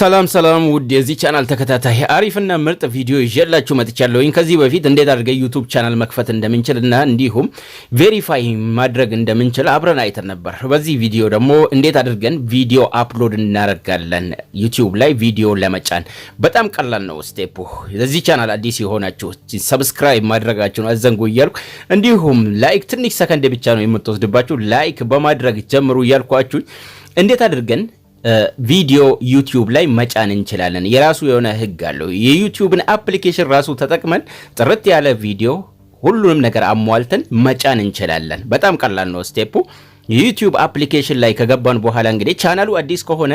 ሰላም ውድ የዚህ ቻናል ተከታታይ አሪፍና ምርጥ ቪዲዮ ይዤላችሁ መጥቻለሁ። ከዚህ በፊት እንዴት አድርገን ዩቲዩብ ቻናል መክፈት እንደምንችልና እንዲሁም ቬሪፋይ ማድረግ እንደምንችል አብረን አይተን ነበር። በዚህ ቪዲዮ ደግሞ እንዴት አድርገን ቪዲዮ አፕሎድ እናደርጋለን ዩቲዩብ ላይ ቪዲዮ ለመጫን በጣም ቀላል ነው ስቴፑ። ለዚህ ቻናል አዲስ የሆናችሁ ሰብስክራይብ ማድረጋችሁን አዘንጉ እያልኩ እንዲሁም ላይክ ትንሽ ሰከንድ ብቻ ነው የምትወስድባችሁ ላይክ በማድረግ ጀምሩ እያልኳችሁ እንዴት አድርገን ቪዲዮ ዩቲዩብ ላይ መጫን እንችላለን። የራሱ የሆነ ህግ አለው። የዩቲዩብን አፕሊኬሽን ራሱ ተጠቅመን ጥርት ያለ ቪዲዮ ሁሉንም ነገር አሟልተን መጫን እንችላለን። በጣም ቀላል ነው ስቴፑ። የዩቲዩብ አፕሊኬሽን ላይ ከገባን በኋላ እንግዲህ ቻናሉ አዲስ ከሆነ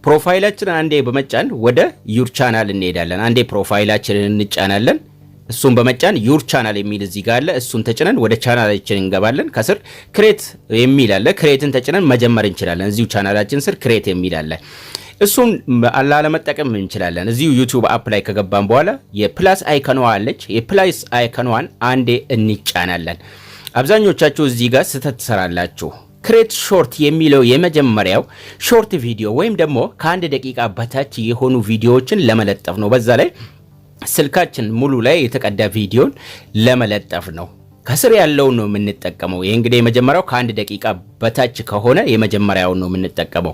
ፕሮፋይላችንን አንዴ በመጫን ወደ ዩር ቻናል እንሄዳለን። አንዴ ፕሮፋይላችንን እንጫናለን። እሱን በመጫን ዩር ቻናል የሚል እዚህ ጋር አለ። እሱን ተጭነን ወደ ቻናላችን እንገባለን። ከስር ክሬት የሚል አለ። ክሬትን ተጭነን መጀመር እንችላለን። እዚሁ ቻናላችን ስር ክሬት የሚል አለ። እሱን አላለመጠቀም እንችላለን። እዚሁ ዩቲዩብ አፕ ላይ ከገባን በኋላ የፕላስ አይከኗ አለች። የፕላስ አይከኗን አንዴ እንጫናለን። አብዛኞቻችሁ እዚህ ጋር ስህተት ትሰራላችሁ። ክሬት ሾርት የሚለው የመጀመሪያው ሾርት ቪዲዮ ወይም ደግሞ ከአንድ ደቂቃ በታች የሆኑ ቪዲዮዎችን ለመለጠፍ ነው። በዛ ላይ ስልካችን ሙሉ ላይ የተቀዳ ቪዲዮን ለመለጠፍ ነው። ከስር ያለውን ነው የምንጠቀመው። ይሄ እንግዲህ የመጀመሪያው ከአንድ ደቂቃ በታች ከሆነ የመጀመሪያውን ነው የምንጠቀመው።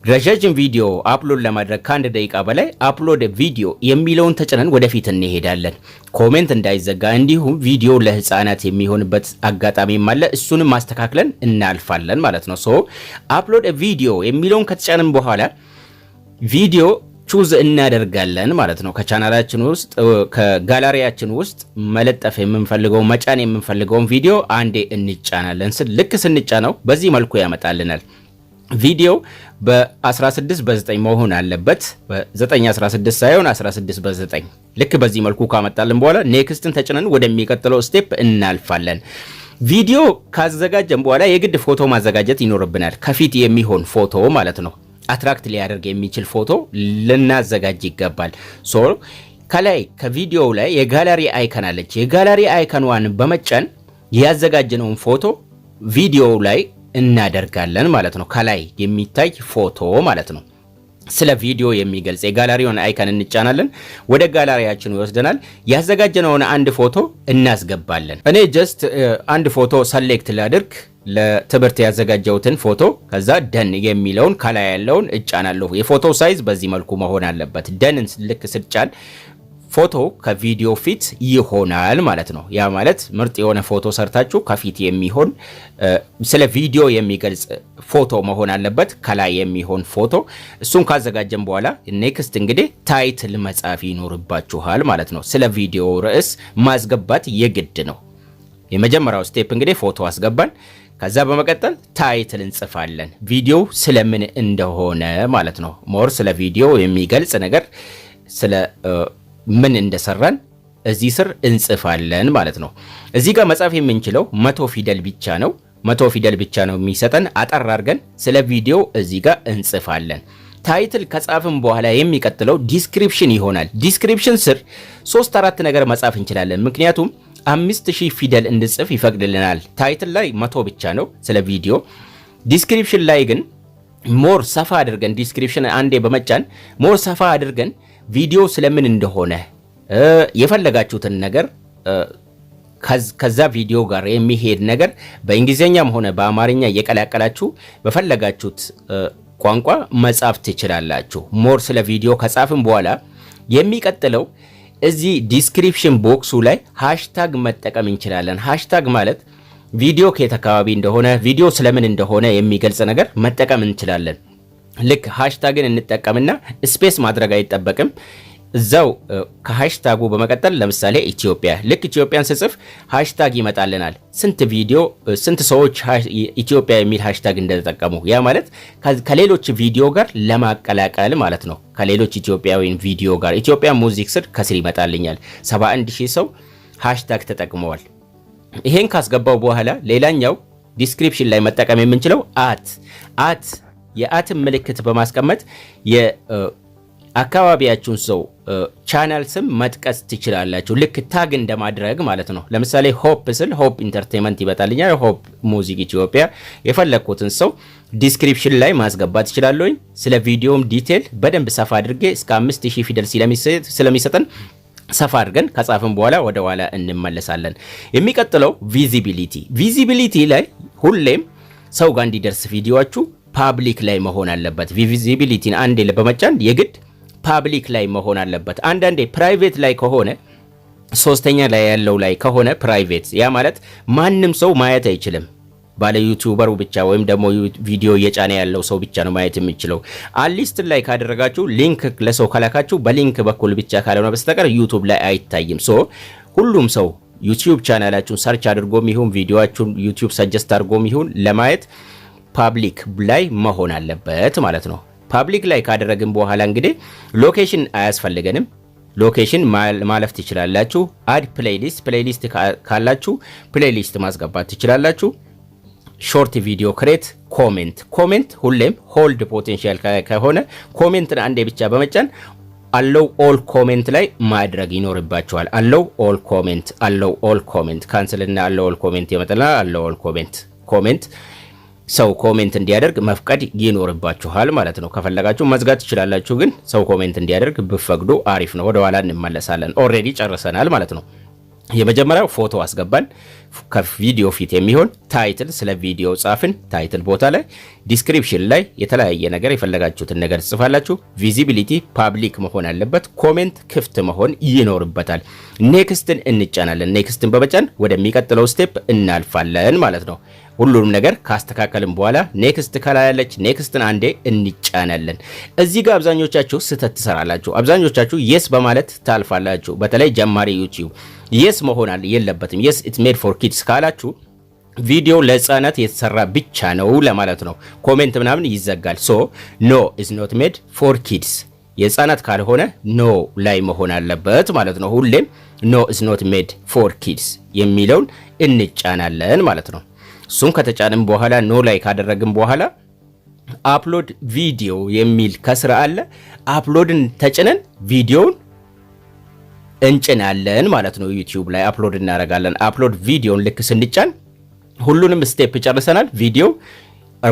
ረጃጅም ቪዲዮ አፕሎድ ለማድረግ ከአንድ ደቂቃ በላይ አፕሎድ ቪዲዮ የሚለውን ተጭነን ወደፊት እንሄዳለን። ኮሜንት እንዳይዘጋ እንዲሁም ቪዲዮ ለህፃናት የሚሆንበት አጋጣሚም አለ። እሱንም ማስተካክለን እናልፋለን ማለት ነው። ሶ አፕሎድ ቪዲዮ የሚለውን ከተጫንን በኋላ ቪዲዮ ቹዝ እናደርጋለን ማለት ነው። ከቻናላችን ውስጥ ከጋላሪያችን ውስጥ መለጠፍ የምንፈልገው መጫን የምንፈልገውን ቪዲዮ አንዴ እንጫናለን። ልክ ስንጫነው በዚህ መልኩ ያመጣልናል። ቪዲዮ በ16 በ9 መሆን አለበት። በ9:16 ሳይሆን 16 በ9 ልክ በዚህ መልኩ ካመጣልን በኋላ ኔክስትን ተጭነን ወደሚቀጥለው ስቴፕ እናልፋለን። ቪዲዮ ካዘጋጀን በኋላ የግድ ፎቶ ማዘጋጀት ይኖርብናል። ከፊት የሚሆን ፎቶ ማለት ነው። አትራክት ሊያደርግ የሚችል ፎቶ ልናዘጋጅ ይገባል። ሶ ከላይ ከቪዲዮው ላይ የጋላሪ አይከን አለች። የጋላሪ አይከኗን በመጫን ያዘጋጀነውን ፎቶ ቪዲዮው ላይ እናደርጋለን ማለት ነው። ከላይ የሚታይ ፎቶ ማለት ነው። ስለ ቪዲዮ የሚገልጽ የጋላሪውን አይከን እንጫናለን። ወደ ጋላሪያችን ይወስደናል። ያዘጋጀነውን አንድ ፎቶ እናስገባለን። እኔ ጀስት አንድ ፎቶ ሰሌክት ላድርግ ለትምህርት ያዘጋጀውትን ፎቶ። ከዛ ደን የሚለውን ከላይ ያለውን እጫናለሁ። የፎቶ ሳይዝ በዚህ መልኩ መሆን አለበት። ደንን ልክ ስጫን ፎቶ ከቪዲዮ ፊት ይሆናል ማለት ነው። ያ ማለት ምርጥ የሆነ ፎቶ ሰርታችሁ ከፊት የሚሆን ስለ ቪዲዮ የሚገልጽ ፎቶ መሆን አለበት። ከላይ የሚሆን ፎቶ። እሱን ካዘጋጀን በኋላ ኔክስት እንግዲህ ታይትል መጻፍ ይኖርባችኋል ማለት ነው። ስለ ቪዲዮ ርዕስ ማስገባት የግድ ነው። የመጀመሪያው ስቴፕ እንግዲህ ፎቶ አስገባን። ከዛ በመቀጠል ታይትል እንጽፋለን። ቪዲዮ ስለምን እንደሆነ ማለት ነው። ሞር ስለ ቪዲዮ የሚገልጽ ነገር ስለ ምን እንደሰራን እዚህ ስር እንጽፋለን ማለት ነው። እዚህ ጋር መጻፍ የምንችለው 100 ፊደል ብቻ ነው። 100 ፊደል ብቻ ነው የሚሰጠን። አጠር አድርገን ስለ ቪዲዮ እዚህ ጋር እንጽፋለን። ታይትል ከጻፍን በኋላ የሚቀጥለው ዲስክሪፕሽን ይሆናል። ዲስክሪፕሽን ስር 3-4 ነገር መጻፍ እንችላለን። ምክንያቱም 5000 ፊደል እንድጽፍ ይፈቅድልናል። ታይትል ላይ 100 ብቻ ነው ስለ ቪዲዮ። ዲስክሪፕሽን ላይ ግን ሞር ሰፋ አድርገን ዲስክሪፕሽን አንዴ በመጫን ሞር ሰፋ አድርገን ቪዲዮ ስለምን እንደሆነ የፈለጋችሁትን ነገር ከዛ ቪዲዮ ጋር የሚሄድ ነገር በእንግሊዘኛም ሆነ በአማርኛ እየቀላቀላችሁ በፈለጋችሁት ቋንቋ መጻፍ ትችላላችሁ። ሞር ስለ ቪዲዮ ከጻፍን በኋላ የሚቀጥለው እዚህ ዲስክሪፕሽን ቦክሱ ላይ ሃሽታግ መጠቀም እንችላለን። ሃሽታግ ማለት ቪዲዮ ከየት አካባቢ እንደሆነ ቪዲዮ ስለምን እንደሆነ የሚገልጽ ነገር መጠቀም እንችላለን። ልክ ሃሽታግን እንጠቀምና ስፔስ ማድረግ አይጠበቅም። እዛው ከሃሽታጉ በመቀጠል ለምሳሌ ኢትዮጵያ፣ ልክ ኢትዮጵያን ስጽፍ ሃሽታግ ይመጣልናል። ስንት ሰዎች ኢትዮጵያ የሚል ሃሽታግ እንደተጠቀሙ። ያ ማለት ከሌሎች ቪዲዮ ጋር ለማቀላቀል ማለት ነው። ከሌሎች ኢትዮጵያዊን ቪዲዮ ጋር ኢትዮጵያ ሙዚክ ስር ከስር ይመጣልኛል። 71000 ሰው ሃሽታግ ተጠቅመዋል። ይሄን ካስገባው በኋላ ሌላኛው ዲስክሪፕሽን ላይ መጠቀም የምንችለው የአትን ምልክት በማስቀመጥ የአካባቢያችሁን ሰው ቻናል ስም መጥቀስ ትችላላችሁ። ልክ ታግ እንደማድረግ ማለት ነው። ለምሳሌ ሆፕ ስል ሆፕ ኢንተርቴይንመንት ይበጣልኛል፣ ሆፕ ሙዚክ ኢትዮጵያ። የፈለኩትን ሰው ዲስክሪፕሽን ላይ ማስገባት እችላለሁ። ስለ ቪዲዮም ዲቴል በደንብ ሰፋ አድርጌ እስከ 5000 ፊደል ስለሚሰጠን ሰፋ አድርገን ከጻፍን በኋላ ወደ ኋላ እንመለሳለን። የሚቀጥለው ቪዚቢሊቲ ላይ ሁሌም ሰው ጋር እንዲደርስ ቪዲዮአችሁ ፓብሊክ ላይ መሆን አለበት። ቪዚቢሊቲን አንዴ በመጫን የግድ ፓብሊክ ላይ መሆን አለበት። አንዳንዴ ፕራይቬት ላይ ከሆነ ሶስተኛ ላይ ያለው ላይ ከሆነ ፕራይቬት፣ ያ ማለት ማንም ሰው ማየት አይችልም። ባለ ዩቲዩበሩ ብቻ ወይም ደግሞ ቪዲዮ እየጫነ ያለው ሰው ብቻ ነው ማየት የሚችለው። አንሊስት ላይ ካደረጋችሁ ሊንክ ለሰው ካላካችሁ በሊንክ በኩል ብቻ ካልሆነ በስተቀር ዩቲዩብ ላይ አይታይም። ሁሉም ሰው ዩቲዩብ ቻናላችሁን ሰርች አድርጎም ይሁን ቪዲዮአችሁን ዩቲዩብ ሰጀስት አድርጎም ይሁን ለማየት ፓብሊክ ላይ መሆን አለበት ማለት ነው። ፓብሊክ ላይ ካደረግን በኋላ እንግዲህ ሎኬሽን አያስፈልገንም። ሎኬሽን ማለፍ ትችላላችሁ። አድ ፕሌሊስት ካላችሁ ፕሌሊስት ማስገባት ትችላላችሁ። ሾርት ቪዲዮ ክሬት ኮሜንት ሁሌም ሆልድ ፖቴንሻል ከሆነ ኮሜንትን አንዴ ብቻ በመጫን አለው ኦል ኮሜንት ላይ ማድረግ ይኖርባችኋል። አለው ኦል ኮሜንት ካንስልና አለው ኦል ኮሜንት ይመጣልና አለው ኦል ኮሜንት ሰው ኮሜንት እንዲያደርግ መፍቀድ ይኖርባችኋል ማለት ነው። ከፈለጋችሁ መዝጋት ትችላላችሁ፣ ግን ሰው ኮሜንት እንዲያደርግ ብፈቅዱ አሪፍ ነው። ወደ ኋላ እንመለሳለን። ኦልሬዲ ጨርሰናል ማለት ነው። የመጀመሪያው ፎቶ አስገባን። ከቪዲዮ ፊት የሚሆን ታይትል፣ ስለ ቪዲዮ ጻፍን። ታይትል ቦታ ላይ ዲስክሪፕሽን ላይ የተለያየ ነገር የፈለጋችሁትን ነገር ትጽፋላችሁ። ቪዚቢሊቲ ፓብሊክ መሆን አለበት። ኮሜንት ክፍት መሆን ይኖርበታል። ኔክስትን እንጫናለን። ኔክስትን በመጫን ወደሚቀጥለው ስቴፕ እናልፋለን ማለት ነው። ሁሉንም ነገር ካስተካከልን በኋላ ኔክስት ካላለች ኔክስትን አንዴ እንጫናለን። እዚህ ጋር አብዛኞቻችሁ ስህተት ትሰራላችሁ። አብዛኞቻችሁ የስ በማለት ታልፋላችሁ። በተለይ ጀማሪ ዩቲዩብ የስ መሆን የለበትም። የስ ኢትስ ሜድ ፎር ኪድስ ካላችሁ ቪዲዮ ለህፃናት የተሰራ ብቻ ነው ለማለት ነው። ኮሜንት ምናምን ይዘጋል። ኖ ኢዝ ኖት ሜድ ፎር ኪድስ፣ የህፃናት ካልሆነ ኖ ላይ መሆን አለበት ማለት ነው። ሁሌም ኖ ኢዝ ኖት ሜድ ፎር ኪድስ የሚለውን እንጫናለን ማለት ነው። እሱን ከተጫንም በኋላ ኖ ላይ ካደረግን በኋላ አፕሎድ ቪዲዮ የሚል ከስራ አለ። አፕሎድን ተጭነን ቪዲዮውን እንጭናለን ማለት ነው። ዩቲዩብ ላይ አፕሎድ እናደርጋለን። አፕሎድ ቪዲዮን ልክ ስንጫን ሁሉንም ስቴፕ ጨርሰናል። ቪዲዮ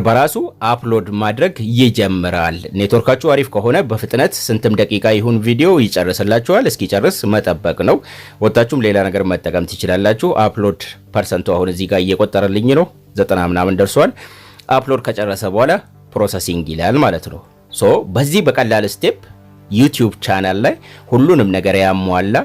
በራሱ አፕሎድ ማድረግ ይጀምራል። ኔትወርካችሁ አሪፍ ከሆነ በፍጥነት ስንትም ደቂቃ ይሁን ቪዲዮ ይጨርስላችኋል። እስኪጨርስ መጠበቅ ነው። ወጣችሁም ሌላ ነገር መጠቀም ትችላላችሁ። አፕሎድ ፐርሰንቱ አሁን እዚህ ጋር እየቆጠረልኝ ነው። 90 ምናምን ደርሷል። አፕሎድ ከጨረሰ በኋላ ፕሮሰሲንግ ይላል ማለት ነው። በዚህ በቀላል ስቴፕ ዩቲዩብ ቻናል ላይ ሁሉንም ነገር ያሟላ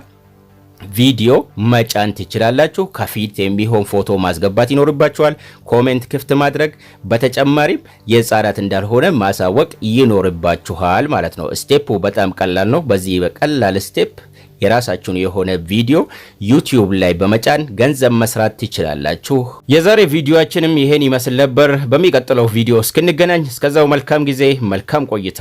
ቪዲዮ መጫን ትችላላችሁ። ከፊት የሚሆን ፎቶ ማስገባት ይኖርባችኋል። ኮሜንት ክፍት ማድረግ፣ በተጨማሪም የህፃናት እንዳልሆነ ማሳወቅ ይኖርባችኋል ማለት ነው። ስቴፑ በጣም ቀላል ነው። በዚህ በቀላል ስቴፕ የራሳችሁን የሆነ ቪዲዮ ዩቲዩብ ላይ በመጫን ገንዘብ መስራት ትችላላችሁ። የዛሬ ቪዲዮአችንም ይሄን ይመስል ነበር። በሚቀጥለው ቪዲዮ እስክንገናኝ እስከዛው መልካም ጊዜ፣ መልካም ቆይታ